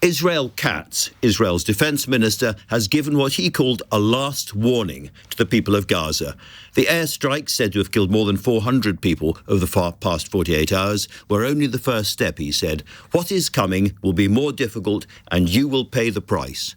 Israel Katz, Israel's defense minister, has given what he called a last warning to the people of Gaza. The airstrikes, said to have killed more than 400 people over the past 48 hours, were only the first step, he said. What is coming will be more difficult, and you will pay the price.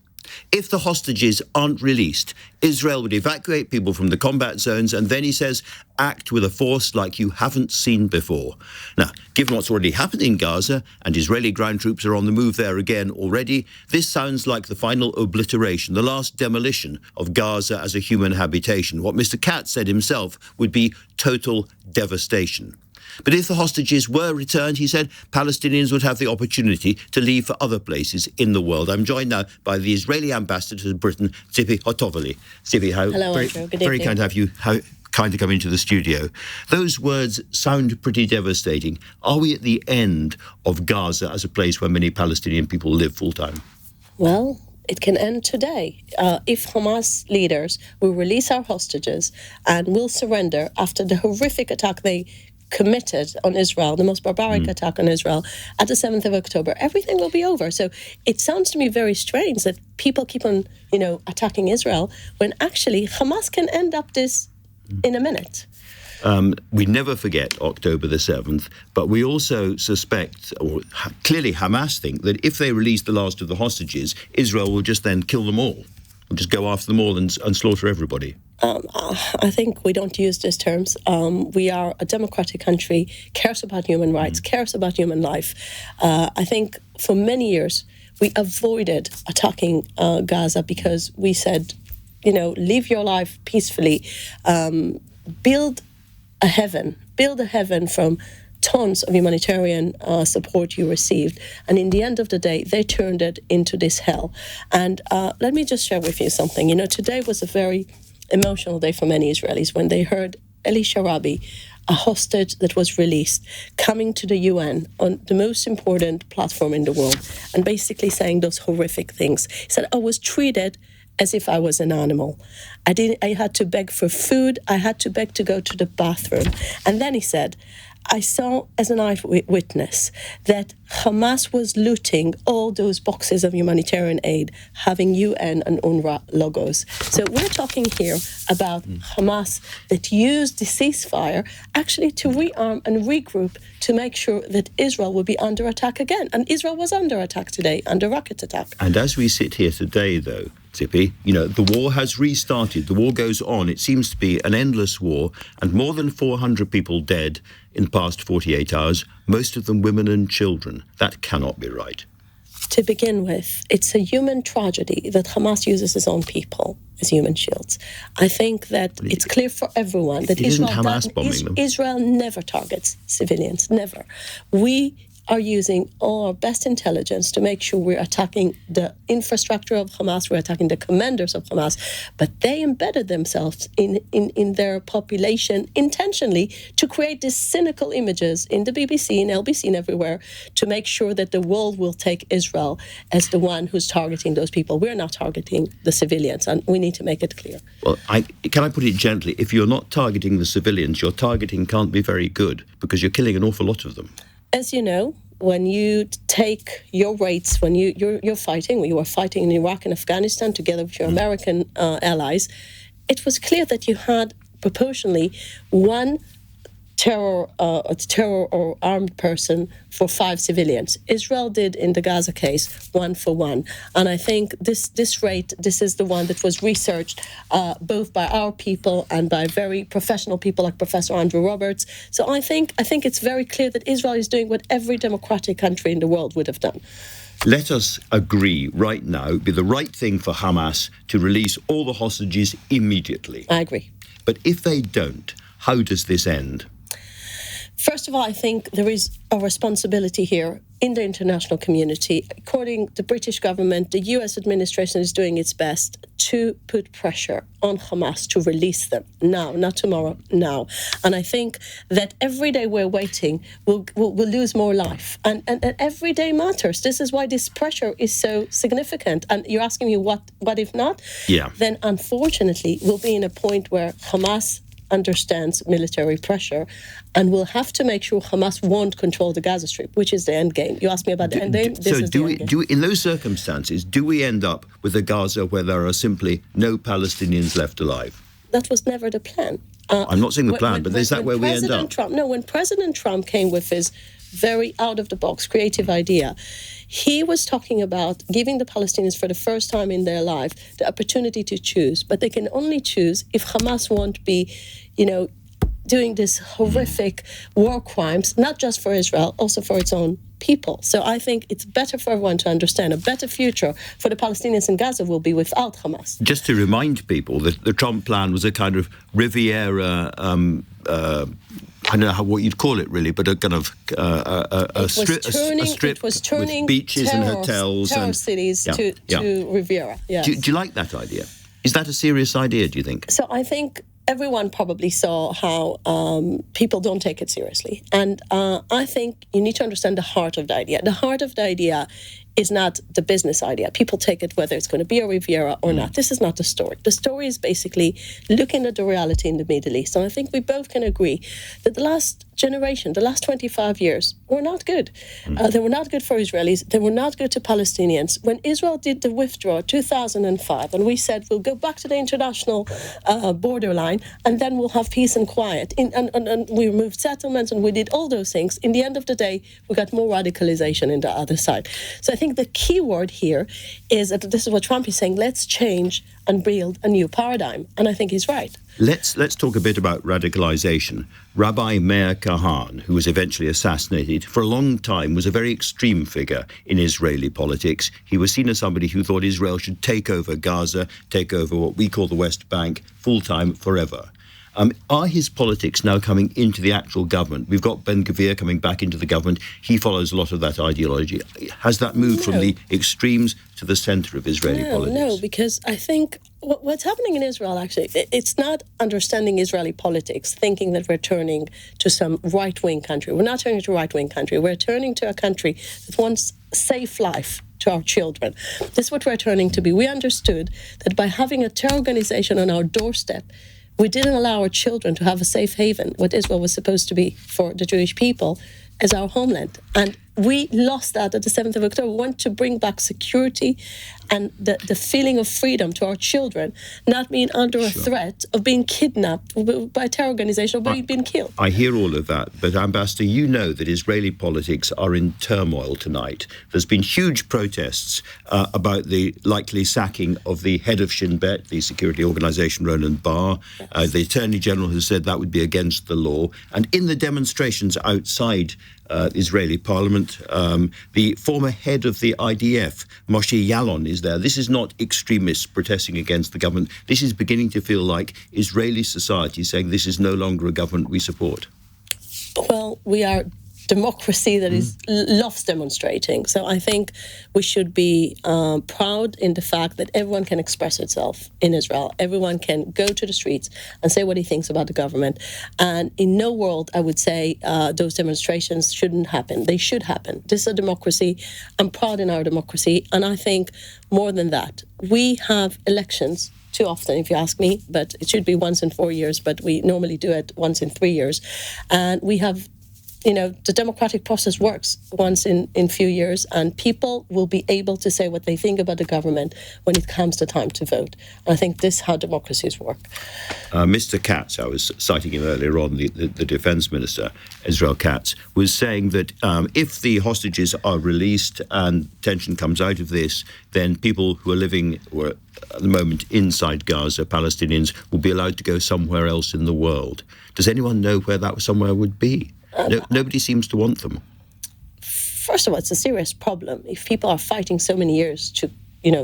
If the hostages aren't released, Israel would evacuate people from the combat zones and then, he says, act with a force like you haven't seen before. Now, given what's already happened in Gaza, and Israeli ground troops are on the move there again already, this sounds like the final obliteration, the last demolition of Gaza as a human habitation. What Mr. Katz said himself would be total devastation. But if the hostages were returned, he said, Palestinians would have the opportunity to leave for other places in the world. I'm joined now by the Israeli ambassador to Britain, Tzipi Hotovely. Tzipi, hello, Andrew. Good very evening. kind to have you. How kind to come into the studio. Those words sound pretty devastating. Are we at the end of Gaza as a place where many Palestinian people live full time? Well, it can end today if Hamas leaders will release our hostages and will surrender after the horrific attack they committed on Israel, the most barbaric attack on Israel at the 7th of October. Everything will be over. So it sounds to me very strange that people keep on, attacking Israel when actually Hamas can end up this in a minute. We never forget October the 7th, but we also suspect, or clearly Hamas think, that if they release the last of the hostages, Israel will just then kill them all, will just go after them all and slaughter everybody. I think we don't use these terms. We are a democratic country, cares about human rights, cares about human life. I think for many years we avoided attacking Gaza because we said, live your life peacefully, build a heaven from tons of humanitarian support you received. And in the end of the day, they turned it into this hell. And let me just share with you something. Today was a very emotional day for many Israelis when they heard Eli Sharabi, a hostage that was released, coming to the UN on the most important platform in the world and basically saying those horrific things. He said, I was treated as if I was an animal. I had to beg for food. I had to beg to go to the bathroom. And then he said, I saw as an eyewitness that Hamas was looting all those boxes of humanitarian aid, having UN and UNRWA logos. So we're talking here about Hamas that used the ceasefire actually to rearm and regroup to make sure that Israel would be under attack again. And Israel was under attack today, under rocket attack. And as we sit here today, though, Tzipi, the war has restarted. The war goes on. It seems to be an endless war, and more than 400 people dead in the past 48 hours, most of them women and children. That cannot be right. To begin with, it's a human tragedy that Hamas uses its own people as human shields. I think that it's clear for everyone that Israel never targets civilians, never. We are using all our best intelligence to make sure we're attacking the infrastructure of Hamas, we're attacking the commanders of Hamas, but they embedded themselves in their population intentionally to create these cynical images in the BBC, in LBC and everywhere to make sure that the world will take Israel as the one who's targeting those people. We're not targeting the civilians, and we need to make it clear. Well, can I put it gently? If you're not targeting the civilians, your targeting can't be very good because you're killing an awful lot of them. As you know, when you take your rates, when you're fighting, when you were fighting in Iraq and Afghanistan together with your American allies, it was clear that you had proportionally one terror or armed person for 5 civilians. Israel did in the Gaza case 1 for 1. And I think this rate, this is the one that was researched both by our people and by very professional people like Professor Andrew Roberts. So I think it's very clear that Israel is doing what every democratic country in the world would have done. Let us agree right now, it would be the right thing for Hamas to release all the hostages immediately. I agree. But if they don't, how does this end? First of all, I think there is a responsibility here in the international community. According to the British government, the US administration is doing its best to put pressure on Hamas to release them now, not tomorrow, now. And I think that every day we're waiting, we'll lose more life. And every day matters. This is why this pressure is so significant. And you're asking me what if not? Yeah. Then unfortunately, we'll be in a point where Hamas understands military pressure and will have to make sure Hamas won't control the Gaza Strip, which is the end game. You asked me about the end game. In those circumstances, do we end up with a Gaza where there are simply no Palestinians left alive? That was never the plan. I'm not saying the plan, but is that where we end up? When President Trump came with his very out-of-the-box creative idea, he was talking about giving the Palestinians for the first time in their life the opportunity to choose, but they can only choose if Hamas won't be, doing this horrific war crimes, not just for Israel, also for its own people. So I think it's better for everyone to understand a better future for the Palestinians in Gaza will be without Hamas. Just to remind people that the Trump plan was a kind of Riviera, I don't know what you'd call it really, but a kind of a strip with beaches and hotels and cities to Riviera. Yes. Do you like that idea? Is that a serious idea, do you think? So I think everyone probably saw how people don't take it seriously. And I think you need to understand the heart of the idea. The heart of the idea is not the business idea. People take it whether it's going to be a Riviera or not. This is not the story. The story is basically looking at the reality in the Middle East. And I think we both can agree that the last generation, the last 25 years, were not good. They were not good for Israelis. They were not good to Palestinians. When Israel did the withdrawal in 2005, and we said we'll go back to the international borderline, and then we'll have peace and quiet. And we removed settlements, and we did all those things. In the end of the day, we got more radicalization in the other side. So I think the key word here is that this is what Trump is saying, let's change and build a new paradigm. And I think he's right. Let's talk a bit about radicalization. Rabbi Meir Kahan, who was eventually assassinated, for a long time was a very extreme figure in Israeli politics. He was seen as somebody who thought Israel should take over Gaza, take over what we call the West Bank, full-time, forever. Are his politics now coming into the actual government? We've got Ben Gvir coming back into the government. He follows a lot of that ideology. Has that moved from the extremes to the centre of Israeli politics? No, because I think what's happening in Israel, actually, it's not understanding Israeli politics, thinking that we're turning to some right-wing country. We're not turning to a right-wing country. We're turning to a country that wants safe life to our children. This is what we're turning to be. We understood that by having a terror organization on our doorstep, we didn't allow our children to have a safe haven, what Israel was supposed to be for the Jewish people, as our homeland. And we lost that at the 7th of October. We want to bring back security and the feeling of freedom to our children, not being under a threat of being kidnapped by a terror organization or being killed. I hear all of that, but Ambassador, you know that Israeli politics are in turmoil tonight. There's been huge protests about the likely sacking of the head of Shin Bet, the security organization, Roland Barr. Yes. The Attorney General has said that would be against the law. And in the demonstrations outside Israeli parliament, the former head of the IDF, Moshe Yalon, is there. This is not extremists protesting against the government. This is beginning to feel like Israeli society saying this is no longer a government we support. Well, we are democracy that loves demonstrating. So I think we should be proud in the fact that everyone can express itself in Israel. Everyone can go to the streets and say what he thinks about the government. And in no world, I would say, those demonstrations shouldn't happen. They should happen. This is a democracy. I'm proud in our democracy. And I think more than that, we have elections too often, if you ask me, but it should be once in 4 years, but we normally do it once in 3 years. And we have the democratic process works once in a few years, and people will be able to say what they think about the government when it comes to time to vote. And I think this is how democracies work. Mr. Katz, I was citing him earlier on, the defense minister, Israel Katz, was saying that if the hostages are released and tension comes out of this, then people who are living at the moment inside Gaza, Palestinians, will be allowed to go somewhere else in the world. Does anyone know where that somewhere would be? Nobody seems to want them. First of all, it's a serious problem. If people are fighting so many years to,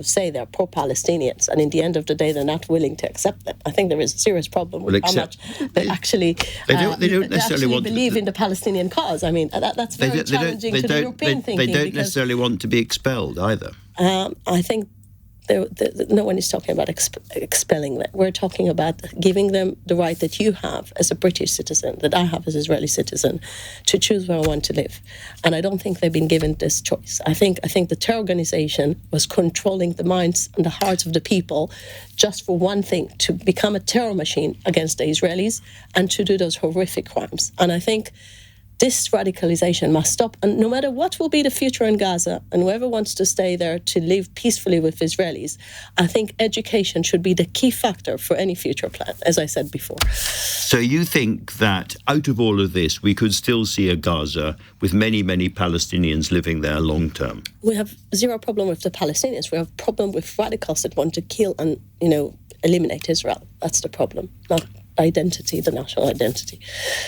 say they're pro-Palestinians, and in the end of the day, they're not willing to accept them, I think there is a serious problem with how much they actually believe in the Palestinian cause. I mean, that's very challenging to the European thinking. They don't necessarily want to be expelled either. I think no one is talking about expelling them. We're talking about giving them the right that you have as a British citizen, that I have as an Israeli citizen, to choose where I want to live. And I don't think they've been given this choice. I think the terror organization was controlling the minds and the hearts of the people just for one thing, to become a terror machine against the Israelis and to do those horrific crimes. And I think this radicalization must stop, and no matter what will be the future in Gaza, and whoever wants to stay there to live peacefully with Israelis, I think education should be the key factor for any future plan, as I said before. So you think that out of all of this, we could still see a Gaza with many, many Palestinians living there long term? We have zero problem with the Palestinians. We have a problem with radicals that want to kill and, eliminate Israel. That's the problem, not identity, the national identity.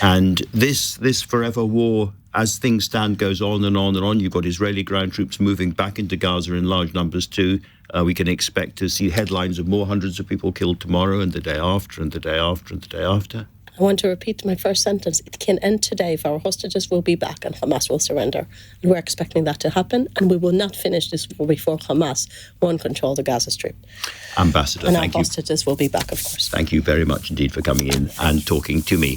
And this forever war, as things stand, goes on and on and on. You've got Israeli ground troops moving back into Gaza in large numbers too. We can expect to see headlines of more hundreds of people killed tomorrow and the day after and the day after and the day after. I want to repeat my first sentence. It can end today if our hostages will be back and Hamas will surrender. And we're expecting that to happen, and we will not finish this war before Hamas won't control the Gaza Strip. Ambassador, and thank you. And our hostages will be back, of course. Thank you very much indeed for coming in and talking to me.